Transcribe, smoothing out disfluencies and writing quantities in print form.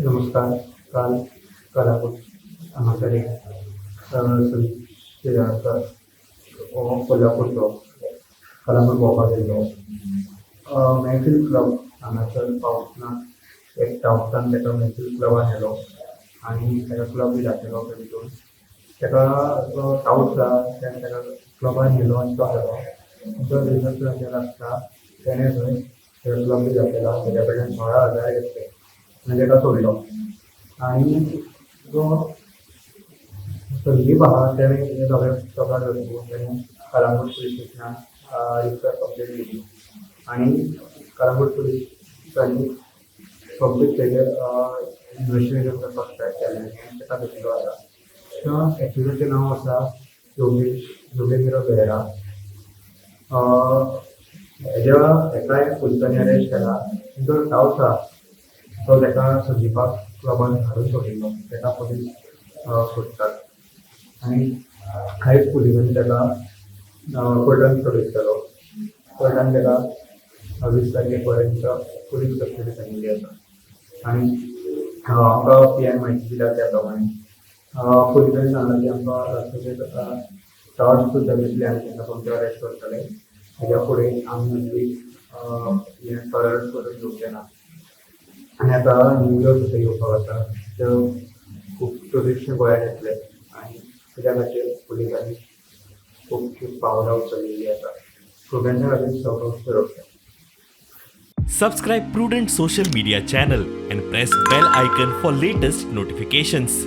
नमस्कार. काल कलाकुट हांगासर एक शेजारकार कोल्हापूरचो कलाकुट भोंवपाक गेल्लो. महफील क्लब हांगासर पावतना एक टावसान ताका महफील क्लबान व्हेलो आनी ताका क्लब बी दाखयलो तितून. ताका जो टावस आसा तेणें ताका क्लबान व्हेलो आनी तो गेलो. जो रिसॅप्शनाचेर आसता तेणें थंय ताका क्लब बी दाखयला. तेज्या कडल्यान 16,000 घेतले आनी ताका सोडलो. आनी जो संदीप आहा तेणें हे सगळे प्रकार घडोवन तेणें कलंगूट पुलीस स्टेशनान रिपोर्ट कंप्लेन दिली आनी कलंगूट पुलिसांनी कंप्लीट तेजेर इन्वेस्टिगेशन करपाक स्टार्ट केलें आनी ताका धरलो आसा. तो एक्युजाचें नांव आसा योगेंद्र बेहरा. हेकाय पुलिसांनी अरेस्ट केला. जो टावस आसा तो ताका संदीपाक क्लबान हाडून सोडिल्लो. ताका पुलीस सोदतात आनी आयज पुलिसांनी ताका कोर्टान प्रोड्यूस केलो. कोर्टान ताका 20 तारखेपर्यंत पुलीस कस्टडी सांगिल्ली आसा. आनी आमकां पीआय म्हायती दिल्या त्या प्रमाणे पुलिसांनी सांगलां की आमकां रस्त्याचेर टावर्स सुद्दां दितले आनी तांकां तुमचे अरेस्ट करतले. हेज्या फुडें आमी हें टॉलरन्स करून घेवचें ना. आनी आतां न्यू इयर सुद्दां येवपाक आसा. त्यो खूब ट्युरिस्ट गोंयांत येतले आनी तेज्या खातीर पुलिसांनी खूब पावलां उचलिल्लीं आसा. स्टुडंट्सां खातीर सगळो सुरक्षा. Subscribe Prudent social media channel and press bell icon for latest notifications.